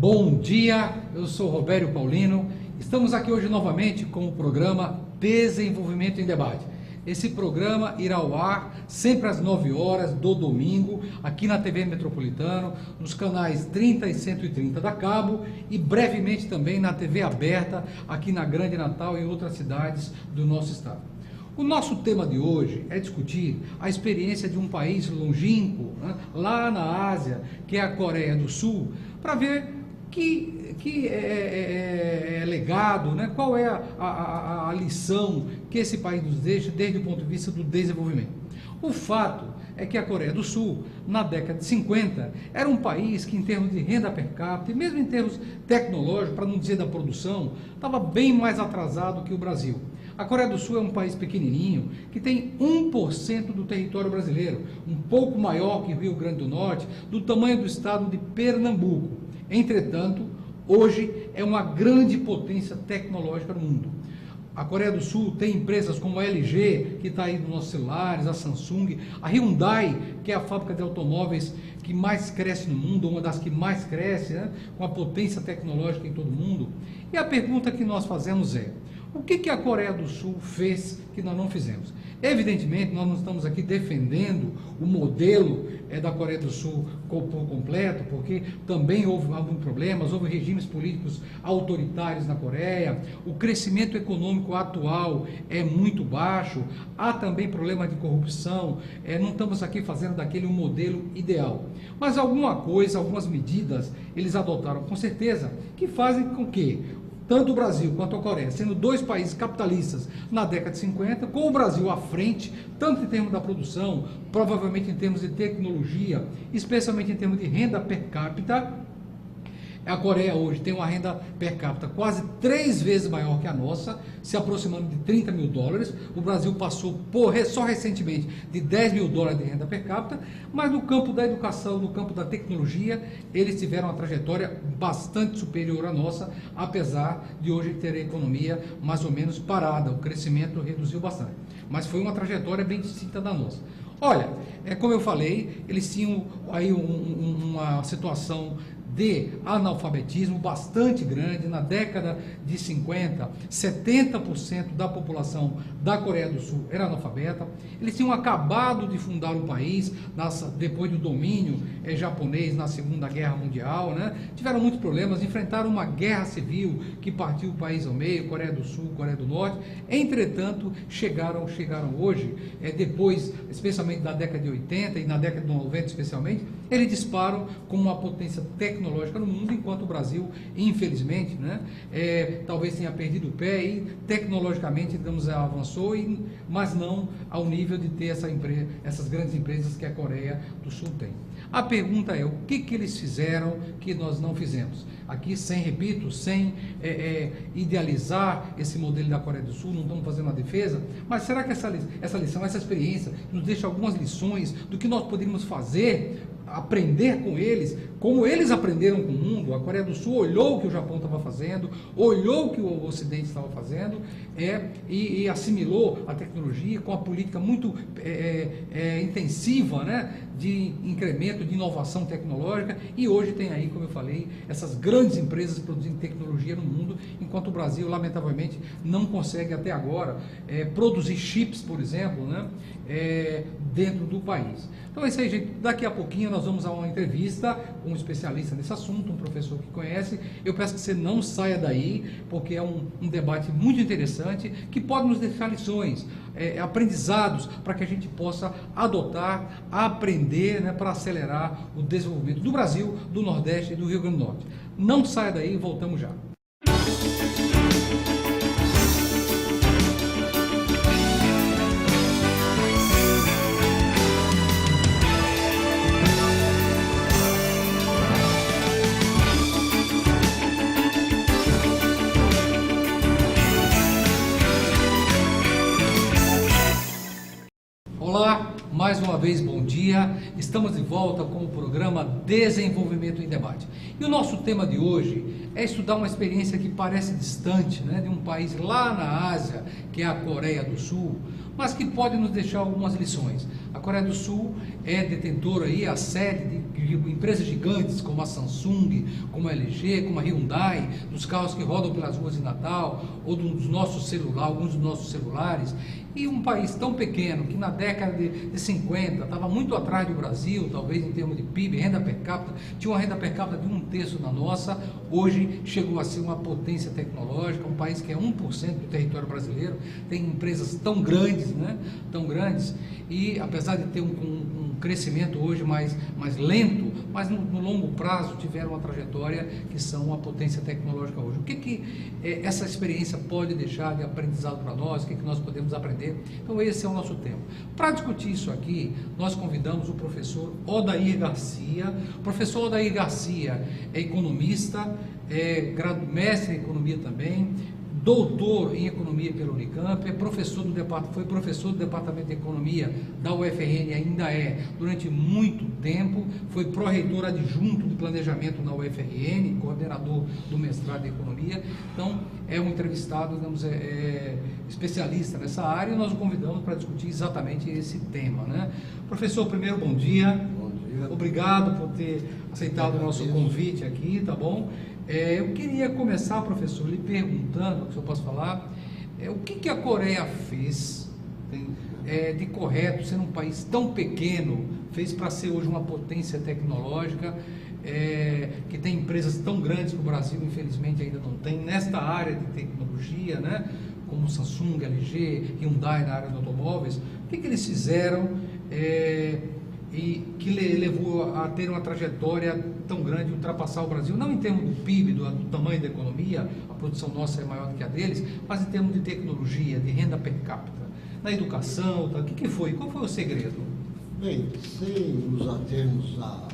Bom dia, eu sou Robério Paulino. Estamos aqui hoje novamente com o programa Desenvolvimento em Debate. Esse programa irá ao ar sempre às 9 horas do domingo, aqui na TV Metropolitano, nos canais 30 e 130 da Cabo e brevemente também na TV aberta, aqui na Grande Natal e em outras cidades do nosso estado. O nosso tema de hoje é discutir a experiência de um país longínquo, lá na Ásia, que é a Coreia do Sul, para ver que é legado, qual é a lição que esse país nos deixa desde o ponto de vista do desenvolvimento. O fato é que a Coreia do Sul, na década de 50, era um país que, em termos de renda per capita, e mesmo em termos tecnológicos, para não dizer da produção, estava bem mais atrasado que o Brasil. A Coreia do Sul é um país pequenininho, que tem 1% do território brasileiro, um pouco maior que o Rio Grande do Norte, do tamanho do estado de Pernambuco. Entretanto, hoje é uma grande potência tecnológica no mundo. A Coreia do Sul tem empresas como a LG, que está aí nos nossos celulares, a Samsung, a Hyundai, que é a fábrica de automóveis que mais cresce no mundo, uma das que mais cresce, com a potência tecnológica em todo o mundo. E a pergunta que nós fazemos é: o que a Coreia do Sul fez que nós não fizemos? Evidentemente, nós não estamos aqui defendendo o modelo da Coreia do Sul por completo, porque também houve alguns problemas, houve regimes políticos autoritários na Coreia, o crescimento econômico atual é muito baixo, há também problemas de corrupção, não estamos aqui fazendo daquele um modelo ideal. Mas alguma coisa, algumas medidas, eles adotaram com certeza, que fazem com que tanto o Brasil quanto a Coreia, sendo dois países capitalistas na década de 50, com o Brasil à frente, tanto em termos da produção, provavelmente em termos de tecnologia, especialmente em termos de renda per capita. A Coreia hoje tem uma renda per capita quase 3 vezes maior que a nossa, se aproximando de 30 mil dólares. O Brasil passou só recentemente de 10 mil dólares de renda per capita, mas no campo da educação, no campo da tecnologia, eles tiveram uma trajetória bastante superior à nossa, apesar de hoje ter a economia mais ou menos parada, o crescimento reduziu bastante. Mas foi uma trajetória bem distinta da nossa. Olha, como eu falei, eles tinham aí uma situação de analfabetismo bastante grande. Na década de 50, 70% da população da Coreia do Sul era analfabeta. Eles tinham acabado de fundar um país depois do domínio japonês na Segunda Guerra Mundial, Tiveram muitos problemas, enfrentaram uma guerra civil que partiu o país ao meio, Coreia do Sul, Coreia do Norte. Entretanto, chegaram hoje, depois, especialmente da década de 80 e na década de 90 especialmente, eles disparam como uma potência tecnológica no mundo, enquanto o Brasil, infelizmente, talvez tenha perdido o pé e tecnologicamente, digamos, avançou, mas não ao nível de ter essas grandes empresas que a Coreia do Sul tem. A pergunta é: o que eles fizeram que nós não fizemos? Aqui, repito, sem idealizar esse modelo da Coreia do Sul, não estamos fazendo uma defesa, mas será que essa lição, essa experiência, nos deixa algumas lições do que nós poderíamos fazer, aprender com eles, como eles aprenderam com o mundo? A Coreia do Sul olhou o que o Japão estava fazendo, olhou o que o Ocidente estava fazendo, e assimilou a tecnologia com a política muito intensiva, de incremento, de inovação tecnológica, e hoje tem aí, como eu falei, essas grandes empresas produzindo tecnologia no mundo, enquanto o Brasil, lamentavelmente, não consegue até agora produzir chips, por exemplo, dentro do país. Então é isso aí, gente. Daqui a pouquinho nós vamos a uma entrevista com um especialista nesse assunto, um professor que conhece. Eu peço que você não saia daí, porque é um debate muito interessante, que pode nos deixar lições, aprendizados, para que a gente possa adotar, aprender, para acelerar o desenvolvimento do Brasil, do Nordeste e do Rio Grande do Norte. Não saia daí, voltamos já. Olá, mais uma vez bom dia. Estamos de volta com o programa Desenvolvimento em Debate. E o nosso tema de hoje é estudar uma experiência que parece distante, de um país lá na Ásia, que é a Coreia do Sul, mas que pode nos deixar algumas lições. A Coreia do Sul é detentora aí, a sede de empresas gigantes como a Samsung, como a LG, como a Hyundai, dos carros que rodam pelas ruas de Natal, ou dos nossos celulares, alguns dos nossos celulares. E um país tão pequeno, que na década de 50 estava muito atrás do Brasil, talvez em termos de PIB, renda per capita, tinha uma renda per capita de 1/3 da nossa, hoje chegou a ser uma potência tecnológica, um país que é 1% do território brasileiro, tem empresas tão grandes, né? Tão grandes, e apesar de ter um crescimento hoje mais lento, mas no longo prazo tiveram uma trajetória que são uma potência tecnológica hoje. O que essa experiência pode deixar de aprendizado para nós, o que nós podemos aprender? Então esse é o nosso tema. Para discutir isso aqui, nós convidamos o professor Odair Garcia. O professor Odair Garcia é economista, mestre em economia também, doutor em economia pela Unicamp, foi professor do departamento de economia da UFRN, ainda durante muito tempo, foi pró-reitor adjunto de planejamento na UFRN, coordenador do mestrado em economia. Então é um entrevistado, digamos, especialista nessa área, e nós o convidamos para discutir exatamente esse tema, né? Professor, primeiro, bom dia. Bom dia. Obrigado por ter aceitado o nosso convite aqui, tá bom? Eu queria começar, professor, lhe perguntando, se eu posso falar, o que a Coreia fez de correto, sendo um país tão pequeno, fez para ser hoje uma potência tecnológica, que tem empresas tão grandes que o Brasil, infelizmente, ainda não tem, nesta área de tecnologia, né? Como Samsung, LG, Hyundai na área de automóveis. O que eles fizeram e que levou a ter uma trajetória tão grande, ultrapassar o Brasil, não em termos do PIB, do tamanho da economia, a produção nossa é maior do que a deles, mas em termos de tecnologia, de renda per capita, na educação, tá? O que foi? Qual foi o segredo? Bem, sem nos atermos a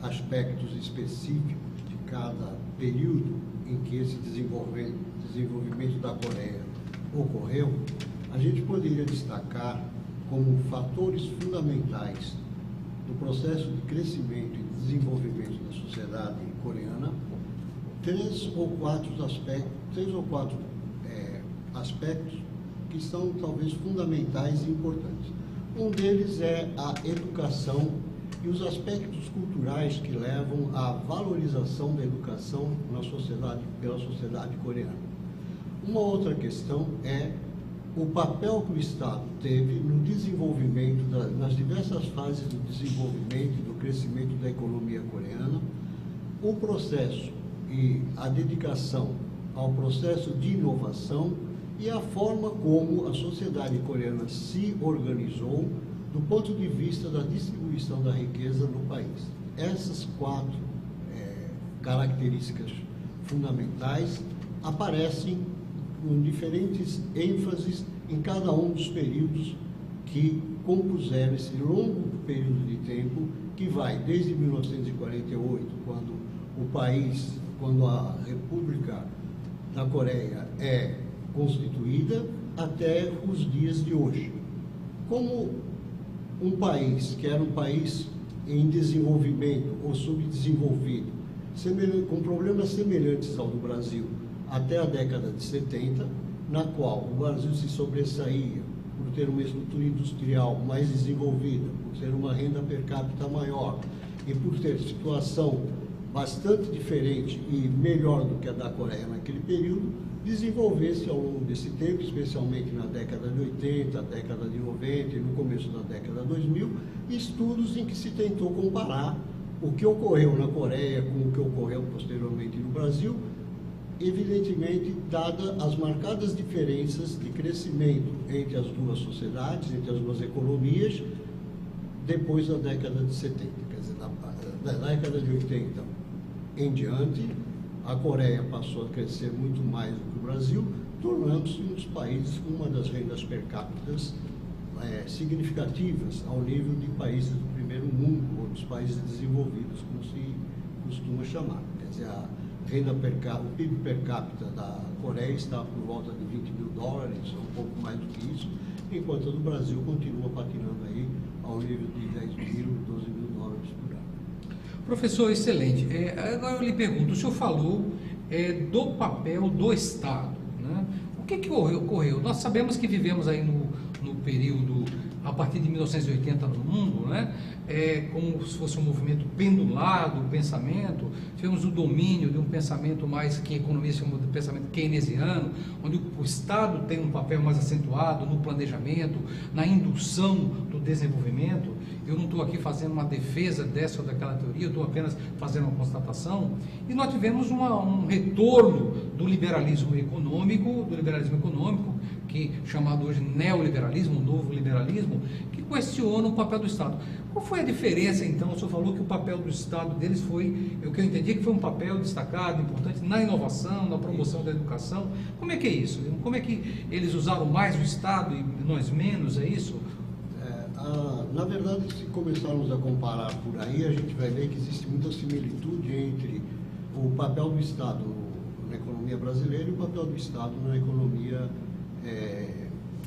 aspectos específicos de cada período em que esse desenvolvimento da Coreia ocorreu, a gente poderia destacar como fatores fundamentais do processo de crescimento e desenvolvimento da sociedade coreana três ou quatro aspectos que são talvez fundamentais e importantes. Um deles é a educação e os aspectos culturais que levam à valorização da educação pela sociedade coreana. Uma outra questão é o papel que o Estado teve no desenvolvimento, nas diversas fases do desenvolvimento e do crescimento da economia coreana, o processo e a dedicação ao processo de inovação e a forma como a sociedade coreana se organizou do ponto de vista da distribuição da riqueza no país. Essas quatro características fundamentais aparecem com diferentes ênfases em cada um dos períodos que compuseram esse longo período de tempo que vai desde 1948, quando a República da Coreia é constituída, até os dias de hoje. Como um país que era um país em desenvolvimento ou subdesenvolvido, com problemas semelhantes ao do Brasil, até a década de 70, na qual o Brasil se sobressaía por ter uma estrutura industrial mais desenvolvida, por ter uma renda per capita maior e por ter situação bastante diferente e melhor do que a da Coreia naquele período, desenvolvesse ao longo desse tempo, especialmente na década de 80, década de 90 e no começo da década de 2000, estudos em que se tentou comparar o que ocorreu na Coreia com o que ocorreu posteriormente no Brasil, evidentemente, dada as marcadas diferenças de crescimento entre as duas sociedades, entre as duas economias, depois da década de 70. Quer dizer, da década de 80 em diante, a Coreia passou a crescer muito mais do que o Brasil, tornando-se um dos países com uma das rendas per capita significativas ao nível de países do primeiro mundo, ou dos países desenvolvidos, como se costuma chamar. Quer dizer, o PIB per capita da Coreia está por volta de $20.000, um pouco mais do que isso, enquanto a do Brasil continua patinando aí ao nível de $10.000, $12.000 por ano. Professor, excelente. Agora eu lhe pergunto, o senhor falou do papel do Estado, né? O que ocorreu? Nós sabemos que vivemos aí no período, a partir de 1980 no mundo, né? Como se fosse um movimento pendular do pensamento. Tivemos o domínio de um pensamento mais que economistas chamam de pensamento keynesiano, onde o Estado tem um papel mais acentuado no planejamento, na indução do desenvolvimento. Eu não estou aqui fazendo uma defesa dessa ou daquela teoria, eu estou apenas fazendo uma constatação. E nós tivemos um retorno do liberalismo econômico, que chamado hoje neoliberalismo, novo liberalismo, que questiona o papel do Estado. Qual foi a diferença, então? O senhor falou que o papel do Estado deles foi, o que eu entendi, que foi um papel destacado, importante na inovação, na promoção da educação. Como é que é isso? Como é que eles usaram mais o Estado e nós menos, é isso? Na verdade, se começarmos a comparar por aí, a gente vai ver que existe muita similitude entre o papel do Estado na economia brasileira e o papel do Estado na economia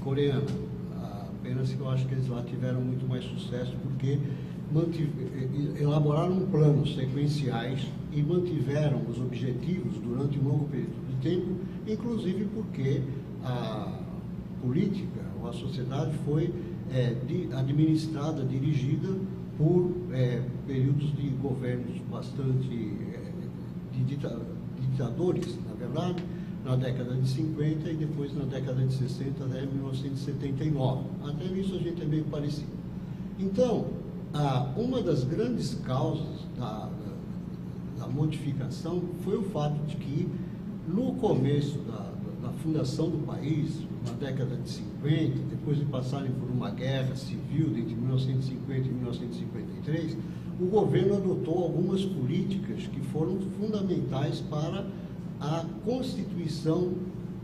coreana. Apenas que eu acho que eles lá tiveram muito mais sucesso porque elaboraram planos sequenciais e mantiveram os objetivos durante um longo período de tempo, inclusive porque a política ou a sociedade foi administrada, dirigida por períodos de governos bastante ditadores, na verdade, na década de 50 e depois na década de 60 até 1979. Até nisso a gente é meio parecido. Então, uma das grandes causas da modificação foi o fato de que, no começo da fundação do país, na década de 50, depois de passarem por uma guerra civil entre 1950 e 1953, o governo adotou algumas políticas que foram fundamentais para a constituição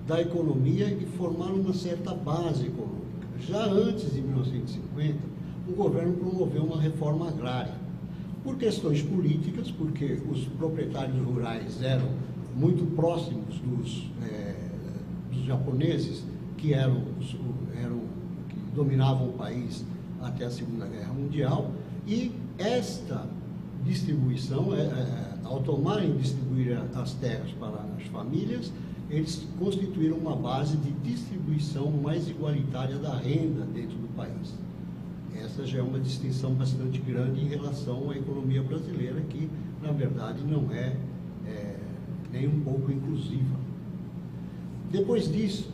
da economia e formaram uma certa base econômica. Já antes de 1950, o governo promoveu uma reforma agrária. Por questões políticas, porque os proprietários rurais eram muito próximos dos japoneses, que dominavam o país até a Segunda Guerra Mundial, e esta distribuição, ao tomarem distribuir as terras para as famílias, eles constituíram uma base de distribuição mais igualitária da renda dentro do país. Essa já é uma distinção bastante grande em relação à economia brasileira, que, na verdade, não é nem um pouco inclusiva. Depois disso,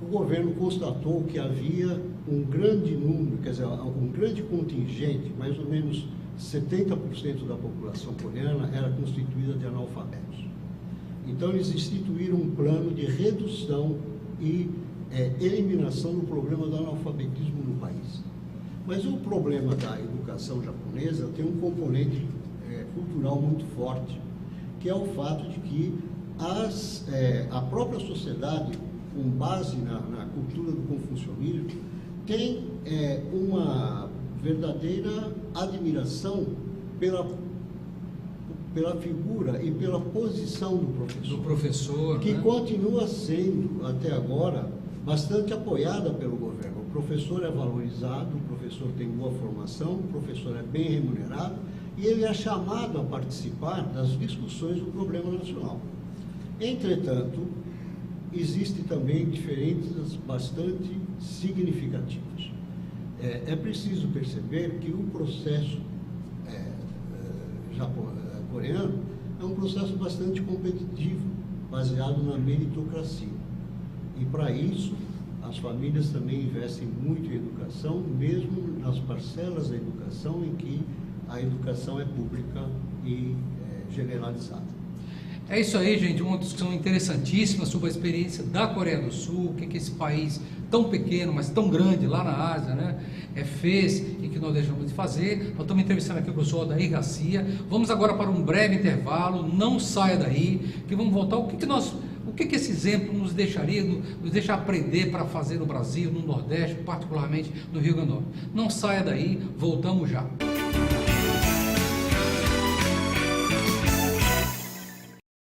o governo constatou que havia um grande número, quer dizer, um grande contingente, mais ou menos 70% da população coreana era constituída de analfabetos. Então, eles instituíram um plano de redução e eliminação do problema do analfabetismo no país. Mas o problema da educação japonesa tem um componente cultural muito forte, que é o fato de que a própria sociedade, com base na cultura do confucionismo, tem uma verdadeira admiração pela figura e pela posição do professor, que continua sendo, até agora, bastante apoiada pelo governo. O professor é valorizado, o professor tem boa formação, o professor é bem remunerado e ele é chamado a participar das discussões do problema nacional. Entretanto, existem também diferenças bastante significativas. É preciso perceber que o processo coreano é um processo bastante competitivo, baseado na meritocracia. E para isso, as famílias também investem muito em educação, mesmo nas parcelas da educação em que a educação é pública e generalizada. É isso aí, gente, uma discussão interessantíssima sobre a experiência da Coreia do Sul, o que esse país tão pequeno, mas tão grande lá na Ásia, né, fez e que nós deixamos de fazer. Nós estamos entrevistando aqui o professor Odair Garcia. Vamos agora para um breve intervalo, não saia daí, que vamos voltar. O que esse exemplo nos deixa aprender para fazer no Brasil, no Nordeste, particularmente no Rio Grande do Norte. Não saia daí, voltamos já.